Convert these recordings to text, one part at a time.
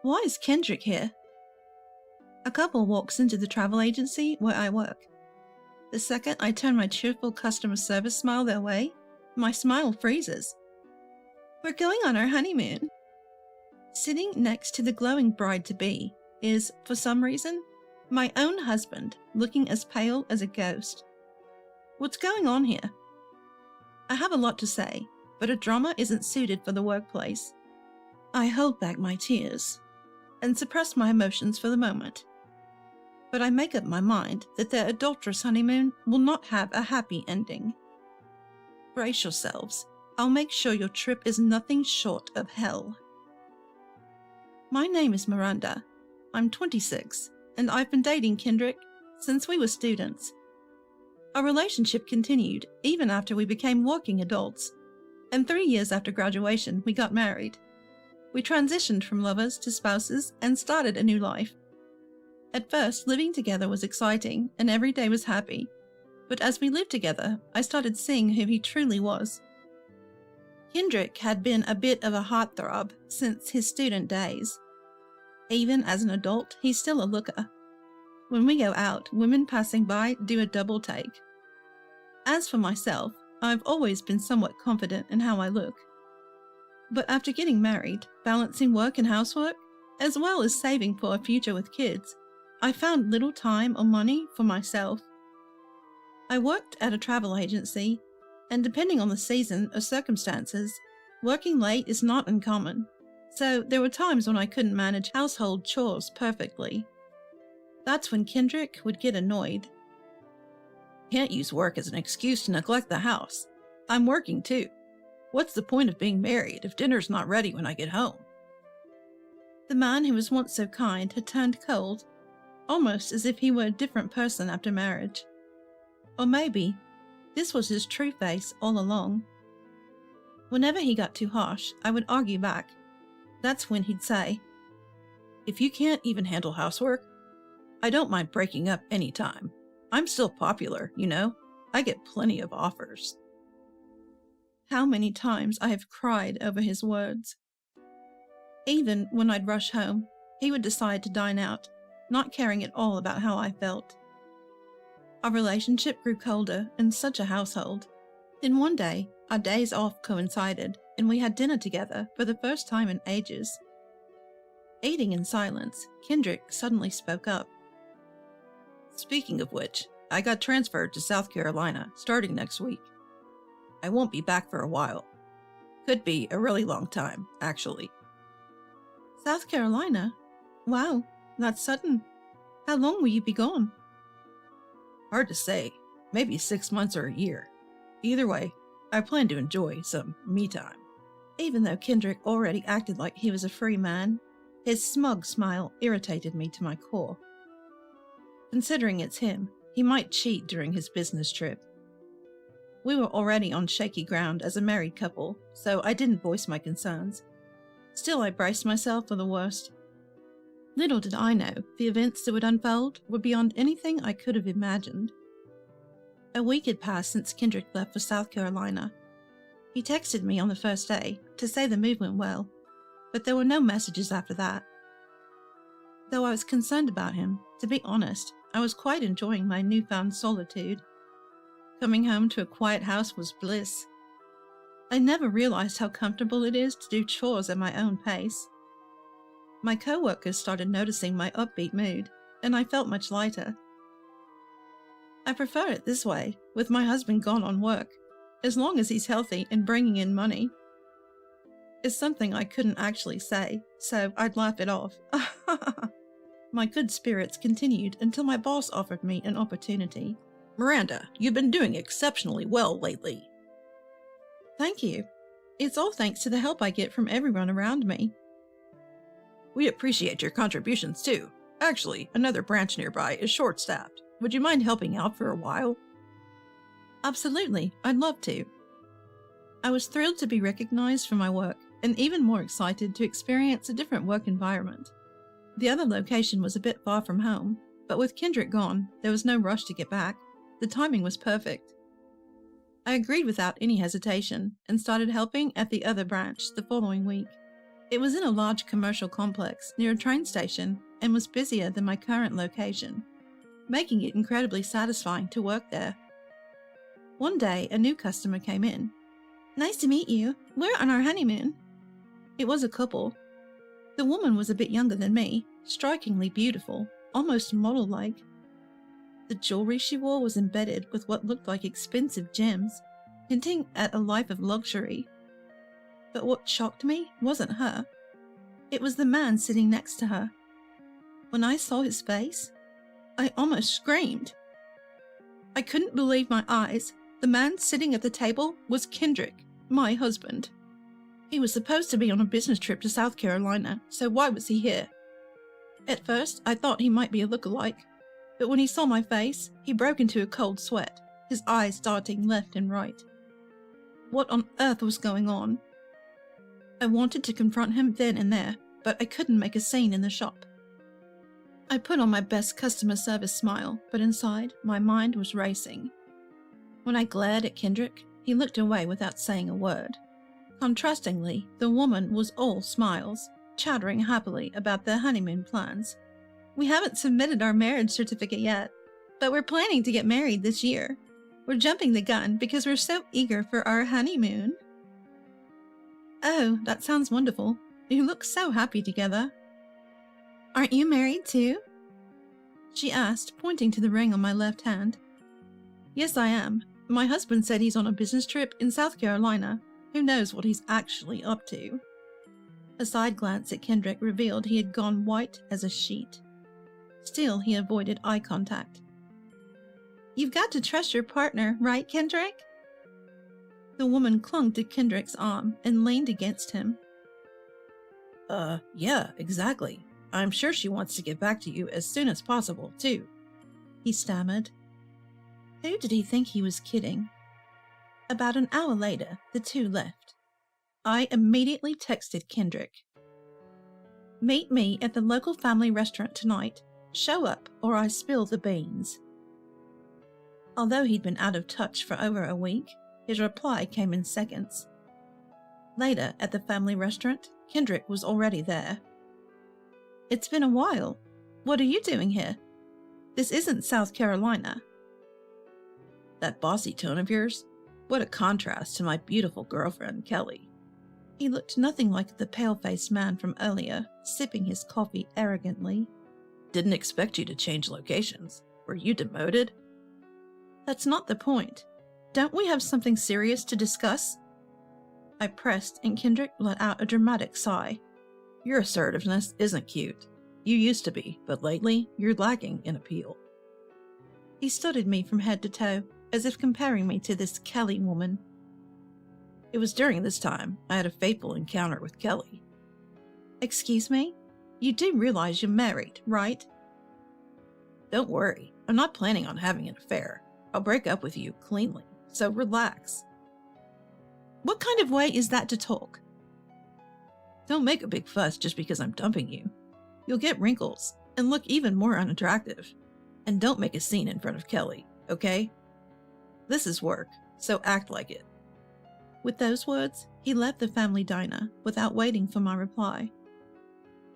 Why is Kendrick here? A couple walks into the travel agency where I work. The second I turn my cheerful customer service smile their way, my smile freezes. We're going on our honeymoon. Sitting next to the glowing bride-to-be is, for some reason, my own husband, looking as pale as a ghost. What's going on here? I have a lot to say, but a drama isn't suited for the workplace. I hold back my tears and suppress my emotions for the moment. But I make up my mind that their adulterous honeymoon will not have a happy ending. Brace yourselves. I'll make sure your trip is nothing short of hell. My name is Miranda. I'm 26, and I've been dating Kendrick since we were students. Our relationship continued even after we became working adults, and 3 years after graduation, we got married. We transitioned from lovers to spouses and started a new life. At first, living together was exciting, and every day was happy. But as we lived together, I started seeing who he truly was. Kendrick had been a bit of a heartthrob since his student days. Even as an adult, he's still a looker. When we go out, women passing by do a double take. As for myself, I've always been somewhat confident in how I look. But after getting married, balancing work and housework, as well as saving for a future with kids, I found little time or money for myself. I worked at a travel agency, and depending on the season or circumstances, working late is not uncommon, so there were times when I couldn't manage household chores perfectly. That's when Kendrick would get annoyed. Can't use work as an excuse to neglect the house. I'm working too. What's the point of being married if dinner's not ready when I get home? The man who was once so kind had turned cold, almost as if he were a different person after marriage. Or maybe this was his true face all along. Whenever he got too harsh, I would argue back. That's when he'd say, "If you can't even handle housework, I don't mind breaking up any time. I'm still popular, you know. I get plenty of offers." How many times I have cried over his words. Even when I'd rush home, he would decide to dine out, not caring at all about how I felt. Our relationship grew colder in such a household. Then one day, our days off coincided, and we had dinner together for the first time in ages. Eating in silence, Kendrick suddenly spoke up. "Speaking of which, I got transferred to South Carolina starting next week. I won't be back for a while. Could be a really long time, actually." South Carolina? Wow, that's sudden. How long will you be gone? Hard to say. Maybe 6 months or a year. Either way, I plan to enjoy some me time. Even though Kendrick already acted like he was a free man, his smug smile irritated me to my core. Considering it's him, he might cheat during his business trip. We were already on shaky ground as a married couple, so I didn't voice my concerns. Still, I braced myself for the worst. Little did I know the events that would unfold were beyond anything I could have imagined. A week had passed since Kendrick left for South Carolina. He texted me on the first day to say the move went well, but there were no messages after that. Though I was concerned about him, to be honest, I was quite enjoying my newfound solitude. Coming home to a quiet house was bliss. I never realized how comfortable it is to do chores at my own pace. My co-workers started noticing my upbeat mood, and I felt much lighter. I prefer it this way, with my husband gone on work, as long as he's healthy and bringing in money. It's something I couldn't actually say, so I'd laugh it off. My good spirits continued until my boss offered me an opportunity. "Miranda, you've been doing exceptionally well lately." Thank you. It's all thanks to the help I get from everyone around me. "We appreciate your contributions too. Actually, another branch nearby is short-staffed. Would you mind helping out for a while?" Absolutely, I'd love to. I was thrilled to be recognized for my work, and even more excited to experience a different work environment. The other location was a bit far from home, but with Kendrick gone, there was no rush to get back. The timing was perfect. I agreed without any hesitation, and started helping at the other branch the following week. It was in a large commercial complex near a train station and was busier than my current location, making it incredibly satisfying to work there. One day, a new customer came in. "Nice to meet you. We're on our honeymoon." It was a couple. The woman was a bit younger than me, strikingly beautiful, almost model-like. The jewelry she wore was embedded with what looked like expensive gems, hinting at a life of luxury. But what shocked me wasn't her. It was the man sitting next to her. When I saw his face, I almost screamed. I couldn't believe my eyes. The man sitting at the table was Kendrick, my husband. He was supposed to be on a business trip to South Carolina, so why was he here? At first, I thought he might be a lookalike, but when he saw my face, he broke into a cold sweat, his eyes darting left and right. What on earth was going on? I wanted to confront him then and there, but I couldn't make a scene in the shop. I put on my best customer service smile, but inside, my mind was racing. When I glared at Kendrick, he looked away without saying a word. Contrastingly, the woman was all smiles, chattering happily about their honeymoon plans. "We haven't submitted our marriage certificate yet, but we're planning to get married this year. We're jumping the gun because we're so eager for our honeymoon." "Oh, that sounds wonderful. You look so happy together." "Aren't you married too?" she asked, pointing to the ring on my left hand. "Yes, I am. My husband said he's on a business trip in South Carolina. Who knows what he's actually up to?" A side glance at Kendrick revealed he had gone white as a sheet. Still, he avoided eye contact. "You've got to trust your partner, right, Kendrick?" The woman clung to Kendrick's arm and leaned against him. Yeah, exactly. I'm sure she wants to get back to you as soon as possible, too," he stammered. Who did he think he was kidding? About an hour later, the two left. I immediately texted Kendrick. "Meet me at the local family restaurant tonight. Show up or I spill the beans." Although he'd been out of touch for over a week, his reply came in seconds. Later, at the family restaurant, Kendrick was already there. "It's been a while. What are you doing here? This isn't South Carolina." "That bossy tone of yours? What a contrast to my beautiful girlfriend, Kelly." He looked nothing like the pale-faced man from earlier, sipping his coffee arrogantly. "Didn't expect you to change locations. Were you demoted?" "That's not the point. Don't we have something serious to discuss?" I pressed, and Kendrick let out a dramatic sigh. "Your assertiveness isn't cute. You used to be, but lately, you're lacking in appeal." He studied me from head to toe, as if comparing me to this Kelly woman. "It was during this time I had a fateful encounter with Kelly." "Excuse me? You do realize you're married, right?" "Don't worry. I'm not planning on having an affair. I'll break up with you cleanly, so relax." "What kind of way is that to talk?" "Don't make a big fuss just because I'm dumping you. You'll get wrinkles and look even more unattractive. And don't make a scene in front of Kelly, okay? This is work, so act like it." With those words, he left the family diner without waiting for my reply.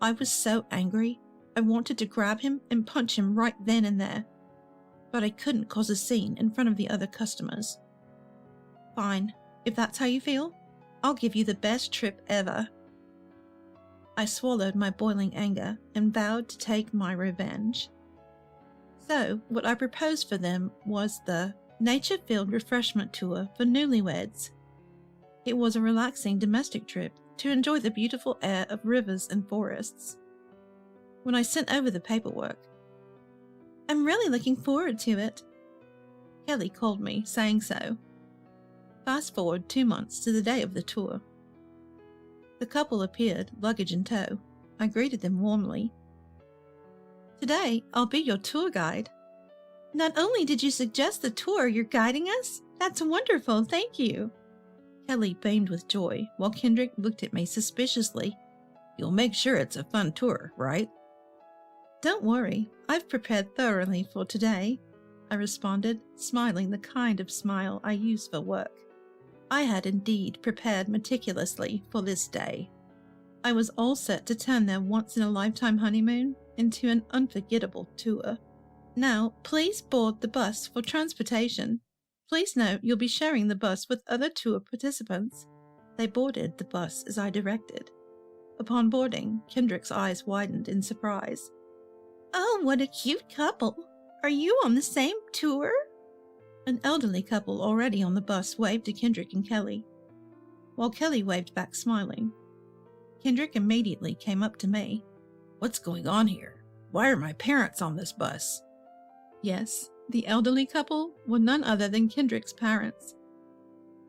I was so angry, I wanted to grab him and punch him right then and there, but I couldn't cause a scene in front of the other customers. "Fine, if that's how you feel, I'll give you the best trip ever." I swallowed my boiling anger and vowed to take my revenge. So, what I proposed for them was the nature-filled refreshment tour for newlyweds. It was a relaxing domestic trip to enjoy the beautiful air of rivers and forests. When I sent over the paperwork, "I'm really looking forward to it," Kelly called me, saying so. Fast forward 2 months to the day of the tour. The couple appeared, luggage in tow. I greeted them warmly. "Today, I'll be your tour guide." "Not only did you suggest the tour, you're guiding us? That's wonderful, thank you." Kelly beamed with joy, while Kendrick looked at me suspiciously. "You'll make sure it's a fun tour, right?" "Don't worry, I've prepared thoroughly for today," I responded, smiling the kind of smile I use for work. I had indeed prepared meticulously for this day. I was all set to turn their once-in-a-lifetime honeymoon into an unforgettable tour. Now, please board the bus for transportation. Please note you'll be sharing the bus with other tour participants. They boarded the bus as I directed. Upon boarding, Kendrick's eyes widened in surprise. Oh, what a cute couple! Are you on the same tour? An elderly couple already on the bus waved to Kendrick and Kelly, while Kelly waved back smiling. Kendrick immediately came up to me. What's going on here? Why are my parents on this bus? Yes, the elderly couple were none other than Kendrick's parents.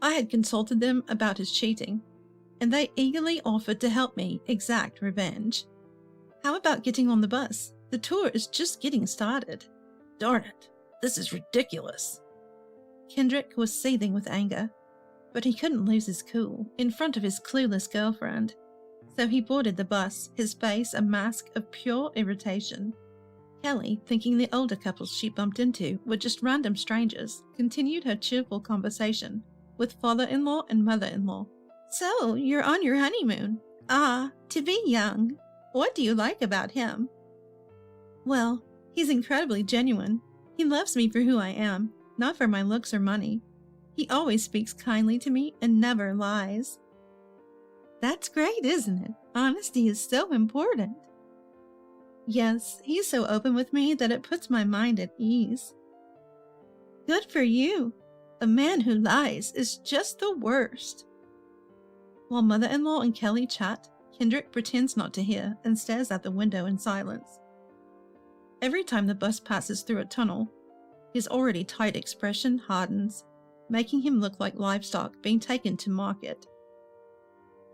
I had consulted them about his cheating, and they eagerly offered to help me exact revenge. How about getting on the bus? The tour is just getting started. Darn it, this is ridiculous. Kendrick was seething with anger, but he couldn't lose his cool in front of his clueless girlfriend, so he boarded the bus, his face a mask of pure irritation. Kelly, thinking the older couples she bumped into were just random strangers, continued her cheerful conversation with father-in-law and mother-in-law. So, you're on your honeymoon. Ah, to be young. What do you like about him? Well, he's incredibly genuine. He loves me for who I am, not for my looks or money. He always speaks kindly to me and never lies. That's great, isn't it? Honesty is so important. Yes, he's so open with me that it puts my mind at ease. Good for you. A man who lies is just the worst. While mother-in-law and Kelly chat, Kendrick pretends not to hear and stares out the window in silence. Every time the bus passes through a tunnel, his already tight expression hardens, making him look like livestock being taken to market.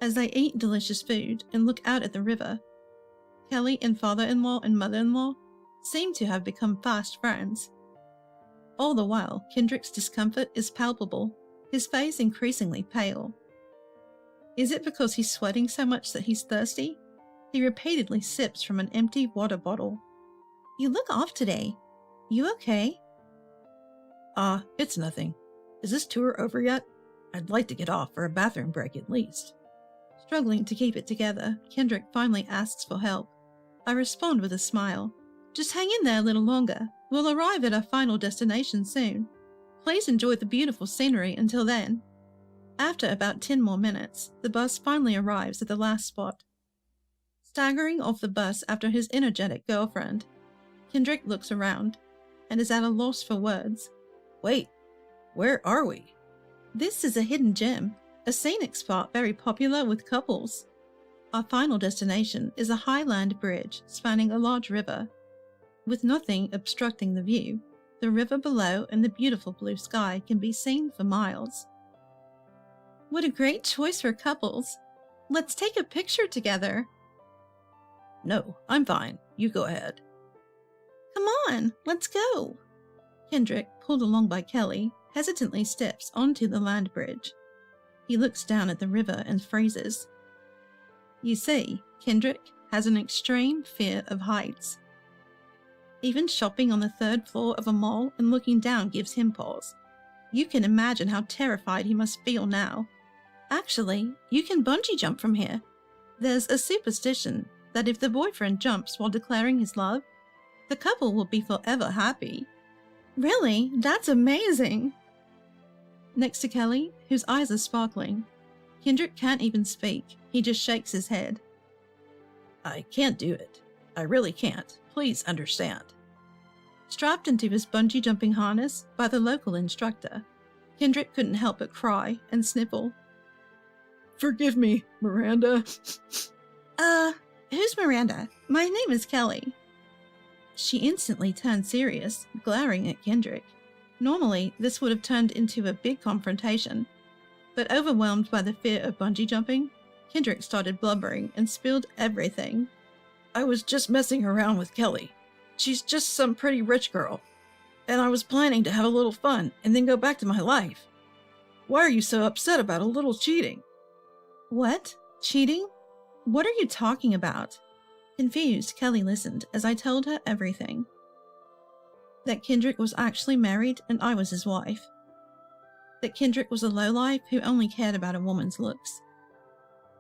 As they eat delicious food and look out at the river, Kelly and father-in-law and mother-in-law seem to have become fast friends. All the while, Kendrick's discomfort is palpable, his face increasingly pale. Is it because he's sweating so much that he's thirsty? He repeatedly sips from an empty water bottle. You look off today. You okay? It's nothing. Is this tour over yet? I'd like to get off for a bathroom break at least. Struggling to keep it together, Kendrick finally asks for help. I respond with a smile. Just hang in there a little longer. We'll arrive at our final destination soon. Please enjoy the beautiful scenery until then. After about 10 more minutes, the bus finally arrives at the last spot. Staggering off the bus after his energetic girlfriend, Kendrick looks around and is at a loss for words. Wait, where are we? This is a hidden gem, a scenic spot very popular with couples. Our final destination is a highland bridge spanning a large river. With nothing obstructing the view, the river below and the beautiful blue sky can be seen for miles. What a great choice for couples. Let's take a picture together. No, I'm fine. You go ahead. Come on, let's go. Kendrick, pulled along by Kelly, hesitantly steps onto the land bridge. He looks down at the river and freezes. You see, Kendrick has an extreme fear of heights. Even shopping on the 3rd floor of a mall and looking down gives him pause. You can imagine how terrified he must feel now. Actually, you can bungee jump from here. There's a superstition that if the boyfriend jumps while declaring his love, the couple will be forever happy. Really? That's amazing! Next to Kelly, whose eyes are sparkling, Kendrick can't even speak. He just shakes his head. I can't do it. I really can't. Please understand. Strapped into his bungee jumping harness by the local instructor, Kendrick couldn't help but cry and sniffle. Forgive me, Miranda. Who's Miranda? My name is Kelly. She instantly turned serious, glaring at Kendrick. Normally, this would have turned into a big confrontation, but overwhelmed by the fear of bungee jumping, Kendrick started blubbering and spilled everything. I was just messing around with Kelly. She's just some pretty rich girl, and I was planning to have a little fun and then go back to my life. Why are you so upset about a little cheating? What? Cheating? What are you talking about? Confused, Kelly listened as I told her everything. That Kendrick was actually married and I was his wife. That Kendrick was a lowlife who only cared about a woman's looks.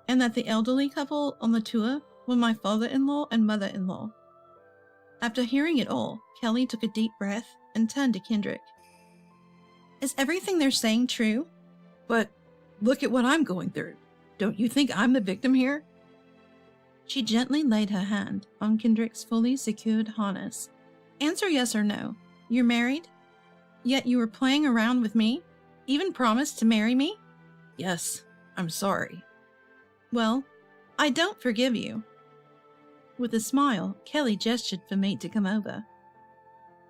and that the elderly couple on the tour were my father-in-law and mother-in-law. After hearing it all, Kelly took a deep breath and turned to Kendrick. Is everything they're saying true? But look at what I'm going through. Don't you think I'm the victim here? She gently laid her hand on Kendrick's fully secured harness. Answer yes or no. You're married? Yet you were playing around with me? Even promised to marry me? Yes, I'm sorry. Well, I don't forgive you. With a smile, Kelly gestured for me to come over.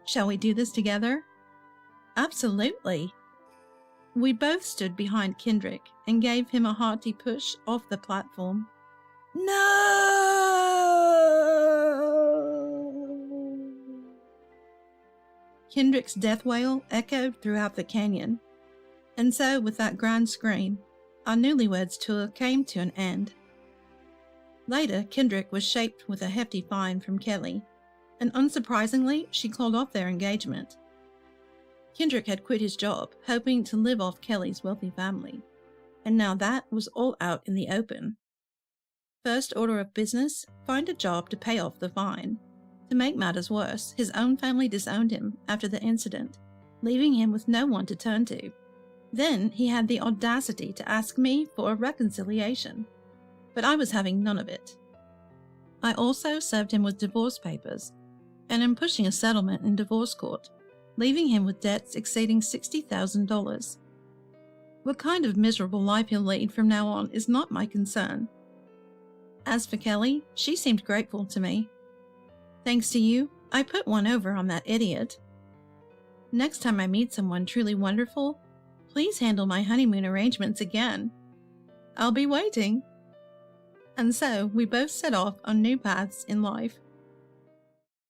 Shall we do this together? Absolutely. We both stood behind Kendrick and gave him a hearty push off the platform. No! Kendrick's death wail echoed throughout the canyon. And so, with that grand scream, our newlyweds tour came to an end. Later, Kendrick was shaped with a hefty fine from Kelly, and unsurprisingly, she called off their engagement. Kendrick had quit his job, hoping to live off Kelly's wealthy family, and now that was all out in the open. First order of business, find a job to pay off the fine. To make matters worse, his own family disowned him after the incident, leaving him with no one to turn to. Then he had the audacity to ask me for a reconciliation, but I was having none of it. I also served him with divorce papers, and am pushing a settlement in divorce court, leaving him with debts exceeding $60,000. What kind of miserable life he'll lead from now on is not my concern. As for Kelly, she seemed grateful to me. Thanks to you, I put one over on that idiot. Next time I meet someone truly wonderful, please handle my honeymoon arrangements again. I'll be waiting. And so we both set off on new paths in life.